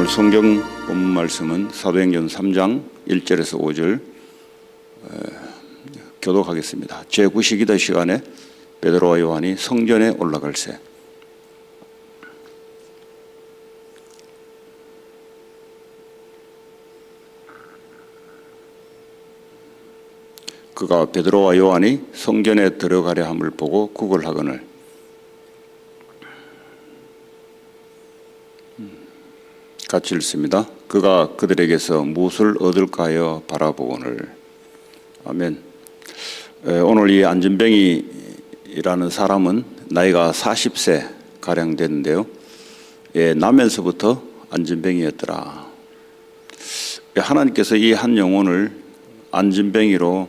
오늘 성경 본문 말씀은 사도행전 3장 1절에서 5절 교독하겠습니다. 제9시기도 시간에 베드로와 요한이 성전에 올라갈새. 그가 베드로와 요한이 성전에 들어가려 함을 보고 구걸하거늘 같이 읽습니다. 그가 그들에게서 무엇을 얻을까 하여 바라보거늘. 아멘. 오늘 이 안진뱅이라는 사람은 나이가 40세 가량 됐는데요. 나면서부터 안진뱅이였더라. 하나님께서 이 한 영혼을 안진뱅이로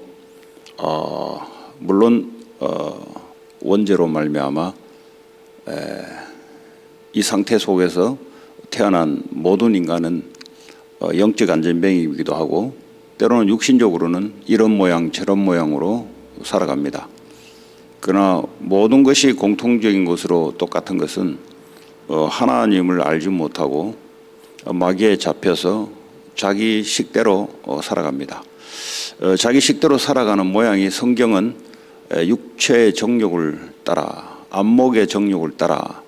물론 원죄로 말미암아 이 상태 속에서 태어난 모든 인간은 영적 안진뱅이이기도 하고 때로는 육신적으로는 이런 모양 저런 모양으로 살아갑니다. 그러나 모든 것이 공통적인 것으로 똑같은 것은 하나님을 알지 못하고 마귀에 잡혀서 자기 식대로 살아갑니다. 자기 식대로 살아가는 모양이 성경은 육체의 정욕을 따라, 안목의 정욕을 따라,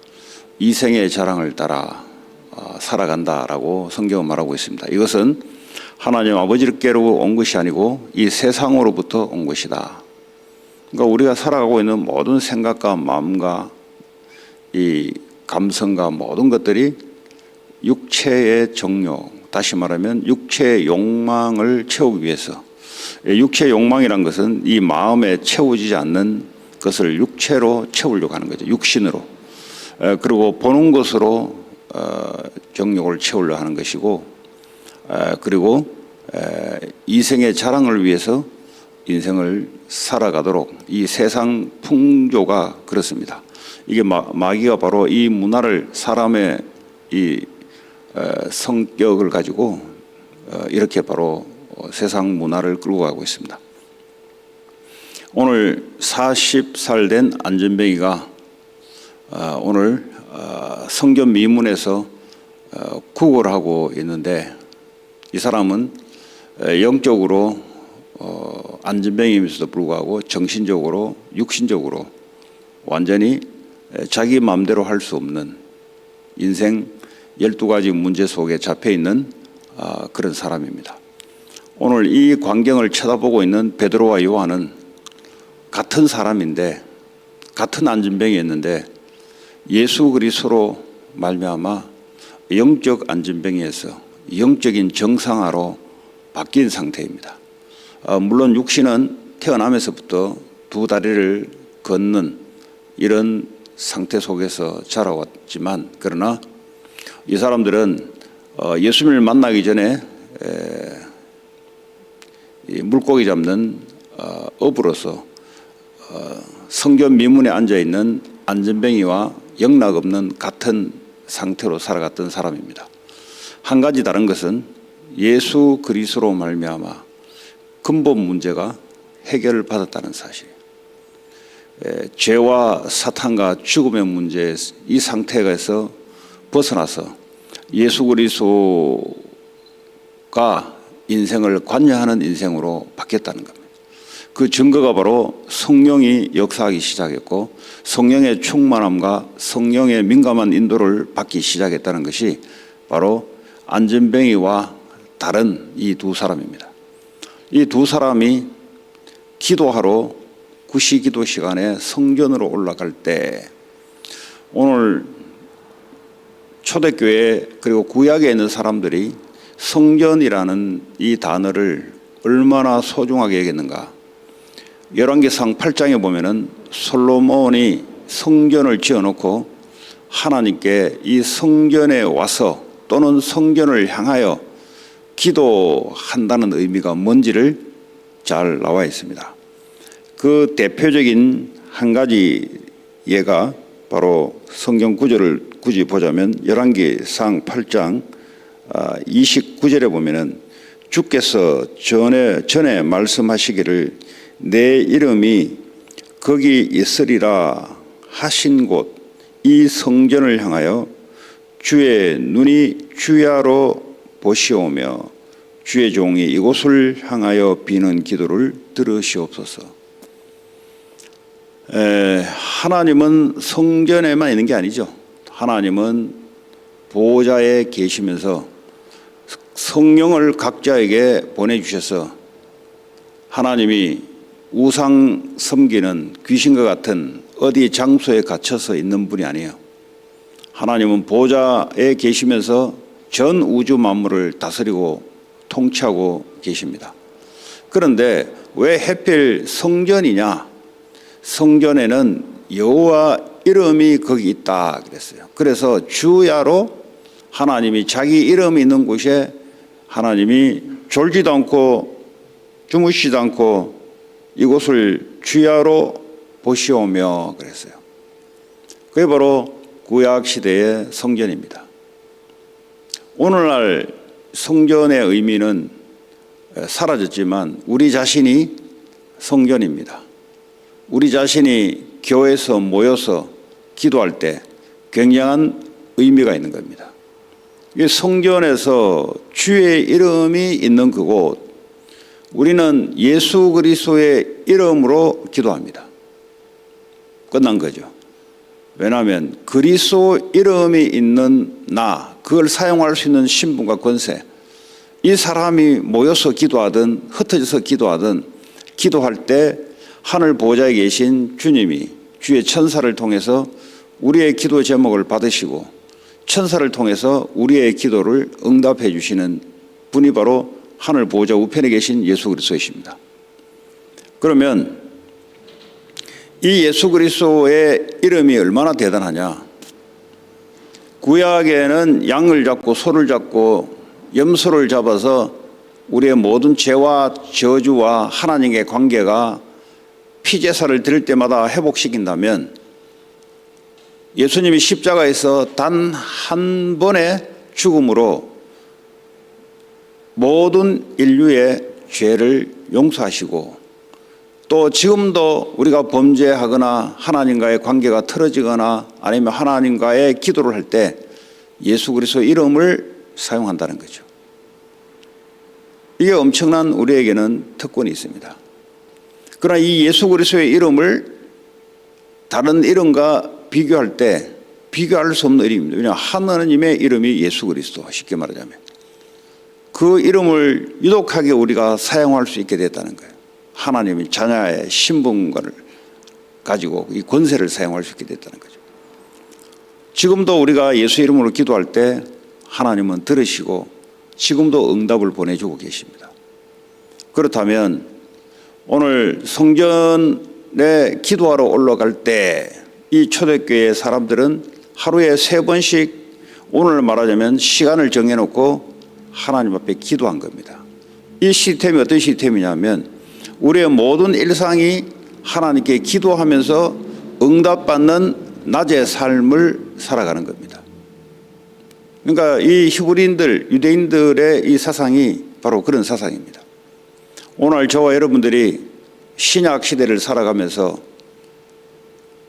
이생의 자랑을 따라 살아간다라고 성경은 말하고 있습니다. 이것은 하나님 아버지께로 온 것이 아니고 이 세상으로부터 온 것이다. 그러니까 우리가 살아가고 있는 모든 생각과 마음과 이 감성과 모든 것들이 육체의 정욕, 다시 말하면 육체의 욕망을 채우기 위해서, 육체의 욕망이란 것은 이 마음에 채워지지 않는 것을 육체로 채우려고 하는 거죠. 육신으로. 그리고 보는 것으로 정욕을 채우려 하는 것이고, 그리고 이생의 자랑을 위해서 인생을 살아가도록 이 세상 풍조가 그렇습니다. 이게 마귀가 바로 이 문화를, 사람의 이 성격을 가지고 이렇게 바로 세상 문화를 끌고 가고 있습니다. 오늘 40살 된 안진뱅이가 오늘 성전 미문에서 구걸하고 있는데, 이 사람은 영적으로 안진뱅이임에도 불구하고 정신적으로, 육신적으로 완전히 자기 마음대로 할 수 없는 인생 12가지 문제 속에 잡혀있는 그런 사람입니다. 오늘 이 광경을 쳐다보고 있는 베드로와 요한은 같은 사람인데, 같은 안진뱅이였는데 예수 그리스도로 말미암아 영적 안진뱅이에서 영적인 정상화로 바뀐 상태입니다. 물론 육신은 태어나면서부터 두 다리를 걷는 이런 상태 속에서 자라왔지만, 그러나 이 사람들은 예수님을 만나기 전에 물고기 잡는 어부로서 성전 미문에 앉아있는 안진뱅이와 영락없는 같은 상태로 살아갔던 사람입니다. 한 가지 다른 것은 예수 그리스도로 말미암아 근본 문제가 해결을 받았다는 사실. 죄와 사탄과 죽음의 문제, 이 상태에서 벗어나서 예수 그리스도가 인생을 관여하는 인생으로 바뀌었다는 겁니다. 그 증거가 바로 성령이 역사하기 시작했고, 성령의 충만함과 성령의 민감한 인도를 받기 시작했다는 것이 바로 안진뱅이와 다른 이 두 사람입니다. 이 두 사람이 기도하러 구시기도 시간에 성전으로 올라갈 때, 오늘 초대교회 그리고 구약에 있는 사람들이 성전이라는 이 단어를 얼마나 소중하게 여겼는가. 열왕기상 8장에 보면은 솔로몬이 성전을 지어놓고 하나님께 이 성전에 와서 또는 성전을 향하여 기도한다는 의미가 뭔지를 잘 나와 있습니다. 그 대표적인 한 가지 예가 바로 성경 구절을 굳이 보자면 열왕기상 8장 29절에 보면은 주께서 전에 말씀하시기를 내 이름이 거기 있으리라 하신 곳 이 성전을 향하여 주의 눈이 주야로 보시오며 주의 종이 이곳을 향하여 비는 기도를 들으시옵소서. 하나님은 성전에만 있는 게 아니죠. 하나님은 보호자에 계시면서 성령을 각자에게 보내주셔서 하나님이 우상 섬기는 귀신과 같은 어디 장소에 갇혀서 있는 분이 아니에요. 하나님은 보호자에 계시면서 전 우주 만물을 다스리고 통치하고 계십니다. 그런데 왜 하필 성전이냐? 성전에는 여호와 이름이 거기 있다 그랬어요. 그래서 주야로 하나님이 자기 이름이 있는 곳에 하나님이 졸지도 않고 주무시지도 않고 이곳을 주야로 보시오며 그랬어요. 그게 바로 구약 시대의 성전입니다. 오늘날 성전의 의미는 사라졌지만 우리 자신이 성전입니다. 우리 자신이 교회에서 모여서 기도할 때 굉장한 의미가 있는 겁니다. 이 성전에서 주의 이름이 있는 그곳, 우리는 예수 그리스도의 이름으로 기도합니다. 끝난 거죠. 왜냐하면 그리스도 이름이 있는 나, 그걸 사용할 수 있는 신분과 권세, 이 사람이 모여서 기도하든 흩어져서 기도하든 기도할 때 하늘 보좌에 계신 주님이 주의 천사를 통해서 우리의 기도 제목을 받으시고 천사를 통해서 우리의 기도를 응답해 주시는 분이 바로 하늘 보좌 우편에 계신 예수 그리스도이십니다. 그러면 이 예수 그리스도의 이름이 얼마나 대단하냐? 구약에는 양을 잡고 소를 잡고 염소를 잡아서 우리의 모든 죄와 저주와 하나님의 관계가 피제사를 드릴 때마다 회복시킨다면 예수님이 십자가에서 단 한 번의 죽음으로 모든 인류의 죄를 용서하시고 또 지금도 우리가 범죄하거나 하나님과의 관계가 틀어지거나 아니면 하나님과의 기도를 할 때 예수 그리스도 이름을 사용한다는 거죠. 이게 엄청난 우리에게는 특권이 있습니다. 그러나 이 예수 그리스도의 이름을 다른 이름과 비교할 때 비교할 수 없는 이름입니다. 왜냐하면 하나님의 이름이 예수 그리스도, 쉽게 말하자면 그 이름을 유독하게 우리가 사용할 수 있게 됐다는 거예요. 하나님이 자녀의 신분을 가지고 이 권세를 사용할 수 있게 됐다는 거죠. 지금도 우리가 예수 이름으로 기도할 때 하나님은 들으시고 지금도 응답을 보내주고 계십니다. 그렇다면 오늘 성전에 기도하러 올라갈 때 이 초대교회 사람들은 하루에 3번씩 오늘 말하자면 시간을 정해놓고 하나님 앞에 기도한 겁니다. 이 시스템이 어떤 시스템이냐면 우리의 모든 일상이 하나님께 기도하면서 응답받는 낮의 삶을 살아가는 겁니다. 그러니까 이 히브리인들, 유대인들의 이 사상이 바로 그런 사상입니다. 오늘 저와 여러분들이 신약 시대를 살아가면서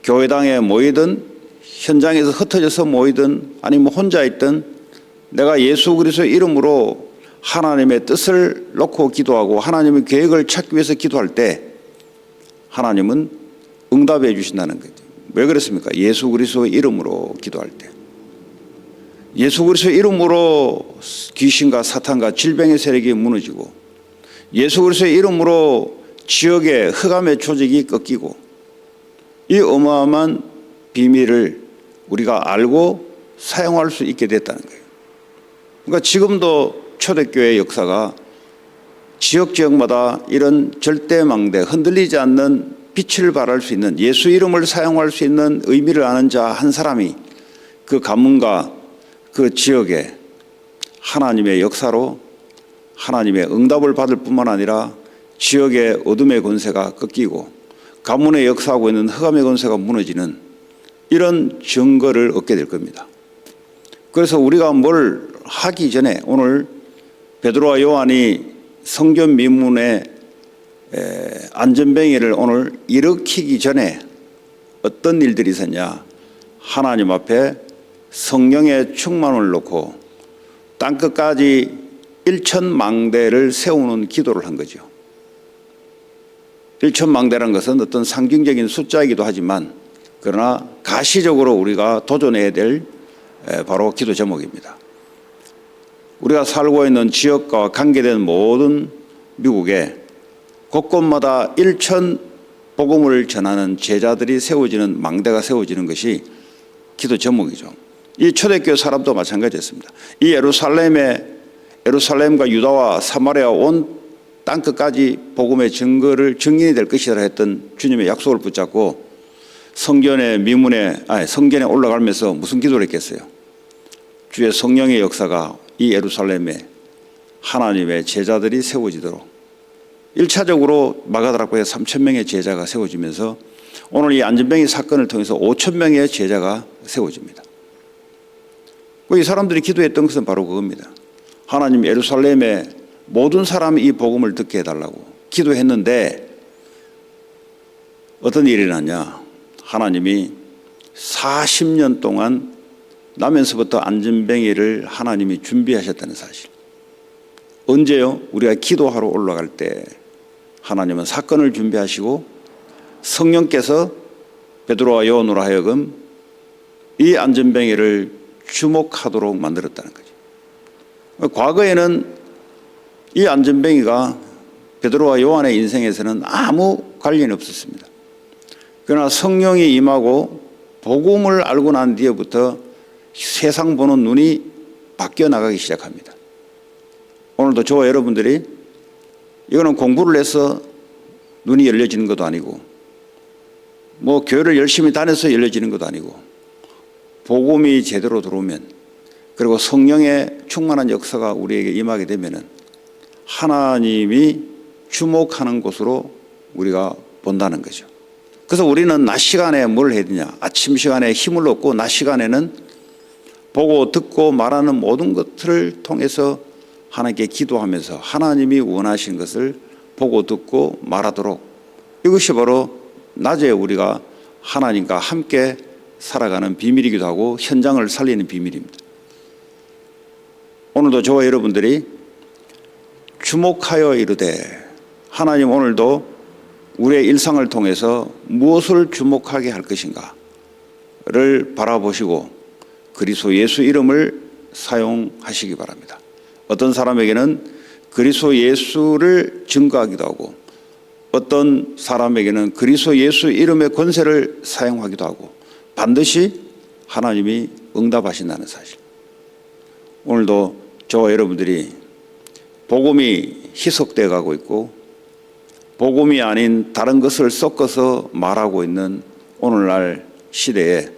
교회당에 모이든 현장에서 흩어져서 모이든 아니면 혼자 있든 내가 예수 그리스도의 이름으로 하나님의 뜻을 놓고 기도하고 하나님의 계획을 찾기 위해서 기도할 때 하나님은 응답해 주신다는 거죠. 왜 그렇습니까? 예수 그리스도의 이름으로 기도할 때. 예수 그리스도의 이름으로 귀신과 사탄과 질병의 세력이 무너지고 예수 그리스도의 이름으로 지역의 흑암의 조직이 꺾이고 이 어마어마한 비밀을 우리가 알고 사용할 수 있게 됐다는 거예요. 그러니까 지금도 초대교회 역사가 지역마다 이런 절대망대, 흔들리지 않는 빛을 발할 수 있는 예수 이름을 사용할 수 있는 의미를 아는 자 한 사람이 그 가문과 그 지역에 하나님의 역사로 하나님의 응답을 받을 뿐만 아니라 지역의 어둠의 권세가 꺾이고 가문에 역사하고 있는 흑암의 권세가 무너지는 이런 증거를 얻게 될 겁니다. 그래서 우리가 뭘 하기 전에 오늘 베드로와 요한이 성전 미문의 안전뱅이를 오늘 일으키기 전에 어떤 일들이 있었냐? 하나님 앞에 성령의 충만을 놓고 땅끝까지 1,000망대를 세우는 기도를 한 거죠. 1,000망대라는 것은 어떤 상징적인 숫자이기도 하지만 그러나 가시적으로 우리가 도전해야 될 바로 기도 제목입니다. 우리가 살고 있는 지역과 관계된 모든 미국에 곳곳마다 1,000 복음을 전하는 제자들이 세워지는 망대가 세워지는 것이 기도 제목이죠. 이 초대교회 사람도 마찬가지였습니다. 이 예루살렘과 유다와 사마리아 온 땅끝까지 복음의 증인이 될 것이라 했던 주님의 약속을 붙잡고 성전에 올라가면서 무슨 기도를 했겠어요? 주의 성령의 역사가 이 예루살렘에 하나님의 제자들이 세워지도록 1차적으로 마가다락방에 3,000명의 제자가 세워지면서 오늘 이 안전뱅이 사건을 통해서 5,000명의 제자가 세워집니다. 이 사람들이 기도했던 것은 바로 그겁니다. 하나님 예루살렘에 모든 사람이 이 복음을 듣게 해달라고 기도했는데 어떤 일이 났냐? 하나님이 40년 동안 나면서부터 안전뱅이를 하나님이 준비하셨다는 사실. 언제요? 우리가 기도하러 올라갈 때 하나님은 사건을 준비하시고 성령께서 베드로와 요한으로 하여금 이 안전뱅이를 주목하도록 만들었다는 거죠. 과거에는 이 안전뱅이가 베드로와 요한의 인생에서는 아무 관련이 없었습니다. 그러나 성령이 임하고 복음을 알고 난 뒤에부터 세상 보는 눈이 바뀌어 나가기 시작합니다. 오늘도 저와 여러분들이 이거는 공부를 해서 눈이 열려지는 것도 아니고 교회를 열심히 다녀서 열려지는 것도 아니고 복음이 제대로 들어오면 그리고 성령의 충만한 역사가 우리에게 임하게 되면은 하나님이 주목하는 곳으로 우리가 본다는 거죠. 그래서 우리는 낮 시간에 뭘 해야 되냐? 아침 시간에 힘을 얻고 낮 시간에는 보고 듣고 말하는 모든 것들을 통해서 하나님께 기도하면서 하나님이 원하신 것을 보고 듣고 말하도록 이것이 바로 낮에 우리가 하나님과 함께 살아가는 비밀이기도 하고 현장을 살리는 비밀입니다. 오늘도 저와 여러분들이 주목하여 이르되 하나님 오늘도 우리의 일상을 통해서 무엇을 주목하게 할 것인가를 바라보시고 그리스도 예수 이름을 사용하시기 바랍니다. 어떤 사람에게는 그리스도 예수를 증거하기도 하고 어떤 사람에게는 그리스도 예수 이름의 권세를 사용하기도 하고 반드시 하나님이 응답하신다는 사실. 오늘도 저와 여러분들이 복음이 희석되어 가고 있고 복음이 아닌 다른 것을 섞어서 말하고 있는 오늘날 시대에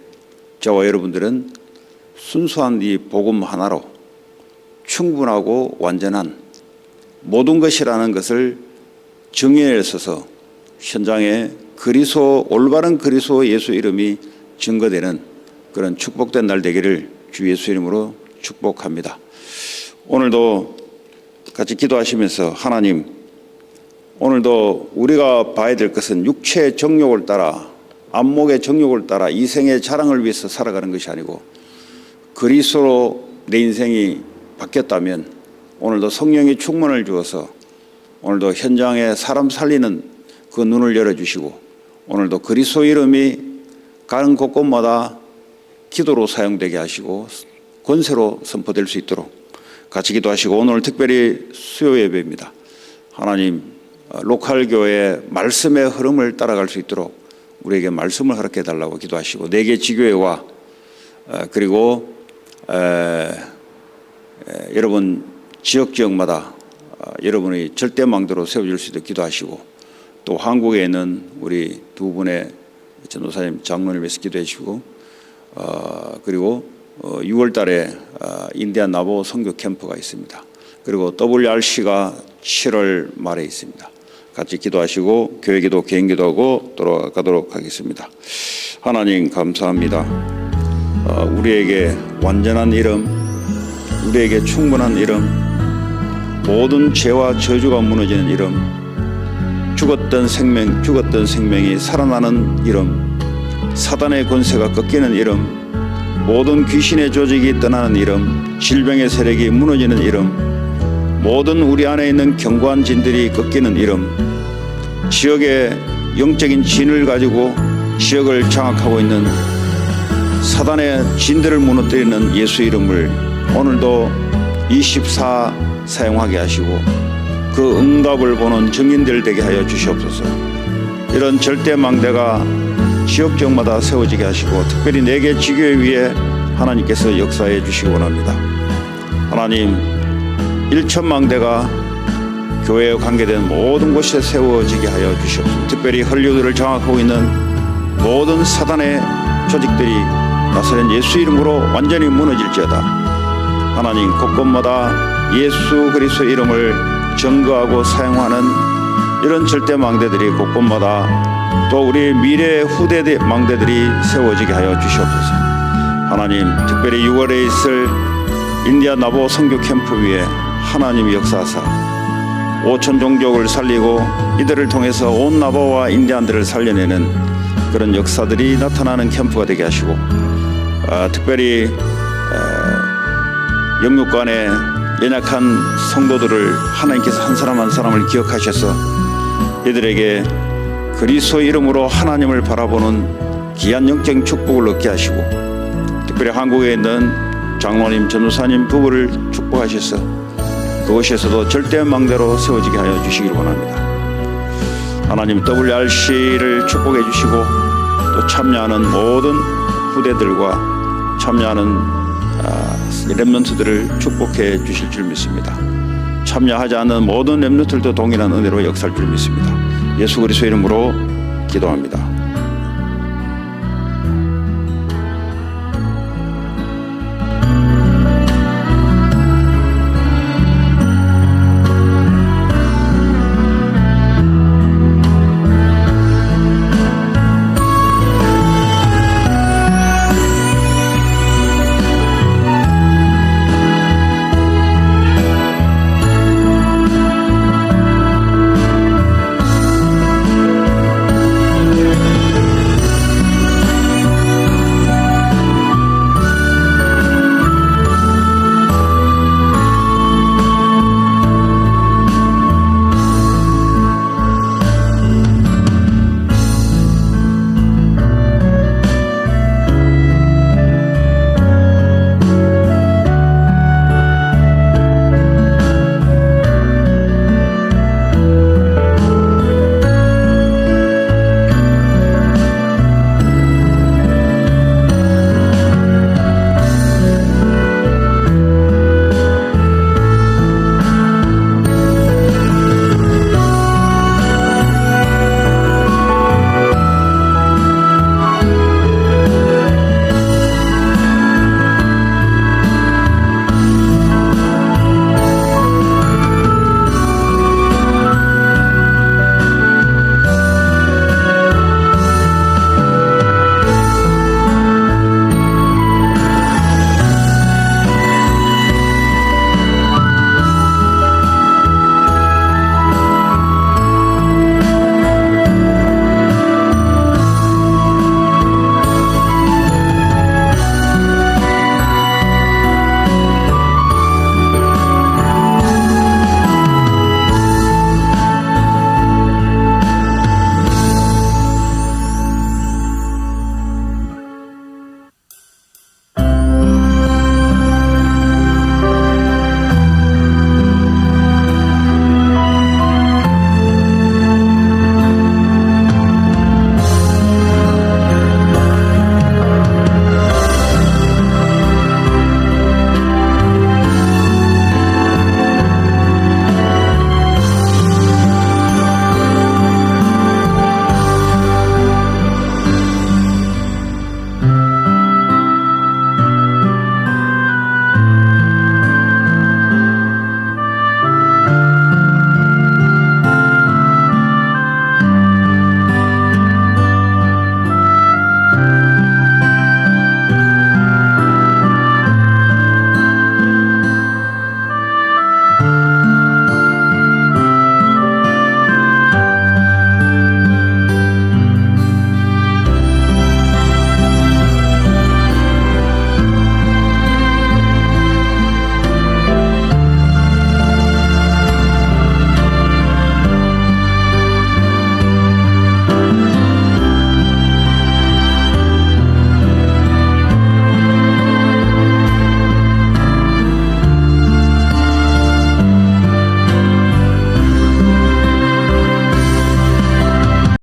저와 여러분들은 순수한 이 복음 하나로 충분하고 완전한 모든 것이라는 것을 정의해 서서 현장에 올바른 그리스도 예수 이름이 증거되는 그런 축복된 날 되기를 주 예수 이름으로 축복합니다. 오늘도 같이 기도하시면서 하나님 오늘도 우리가 봐야 될 것은 육체의 정욕을 따라 안목의 정욕을 따라 이생의 자랑을 위해서 살아가는 것이 아니고 그리스도로 내 인생이 바뀌었다면 오늘도 성령의 충만을 주어서 오늘도 현장에 사람 살리는 그 눈을 열어주시고 오늘도 그리스도 이름이 가는 곳곳마다 기도로 사용되게 하시고 권세로 선포될 수 있도록 같이 기도하시고 오늘 특별히 수요 예배입니다. 하나님 로컬 교회의 말씀의 흐름을 따라갈 수 있도록 우리에게 말씀을 허락해 달라고 기도하시고 4개 지교회와 그리고 여러분 지역마다 여러분이 절대망대로 세워줄 수 있도록 기도하시고 또 한국에 있는 우리 두 분의 전도사님 장로를 위해서 기도해 주시고 그리고 6월 달에 인디안 나보 선교 캠프가 있습니다. 그리고 WRC가 7월 말에 있습니다. 같이 기도하시고 교회 기도, 개인 기도하고 돌아가도록 하겠습니다. 하나님 감사합니다. 우리에게 완전한 이름, 우리에게 충분한 이름, 모든 죄와 저주가 무너지는 이름, 죽었던 생명이 살아나는 이름, 사단의 권세가 꺾이는 이름, 모든 귀신의 조직이 떠나는 이름, 질병의 세력이 무너지는 이름, 모든 우리 안에 있는 견고한 진들이 꺾이는 이름, 지역의 영적인 진을 가지고 지역을 장악하고 있는 사단의 진들을 무너뜨리는 예수 이름을 오늘도 24 사용하게 하시고 그 응답을 보는 증인들 되게 하여 주시옵소서. 이런 절대 망대가 지역적마다 세워지게 하시고 특별히 4개 지교회 위에 하나님께서 역사해 주시기 원합니다. 하나님, 1천망대가 교회에 관계된 모든 곳에 세워지게 하여 주시옵소서. 특별히 헐리우드를 장악하고 있는 모든 사단의 조직들이 나사렛 예수 이름으로 완전히 무너질지어다. 하나님, 곳곳마다 예수 그리스도 이름을 증거하고 사용하는 이런 절대 망대들이 곳곳마다 또 우리 미래 후대 망대들이 세워지게 하여 주시옵소서. 하나님, 특별히 6월에 있을 인디아 나보 선교 캠프 위에 하나님이 역사하사 5천 종족을 살리고 이들을 통해서 온 나보와 인디안들을 살려내는 그런 역사들이 나타나는 캠프가 되게 하시고 특별히 영육간에 연약한 성도들을 하나님께서 한 사람 한 사람을 기억하셔서 이들에게 그리스도 이름으로 하나님을 바라보는 귀한 영적인 축복을 얻게 하시고 특별히 한국에 있는 장로님, 전도사님 부부를 축복하셔서 그곳에서도 절대 망대로 세워지게 하여 주시길 원합니다. 하나님, WRC를 축복해 주시고 또 참여하는 모든 후대들과 참여하는 렘넌트들을 축복해 주실 줄 믿습니다. 참여하지 않는 모든 렘넌트들도 동일한 은혜로 역사할 줄 믿습니다. 예수 그리스도 이름으로 기도합니다.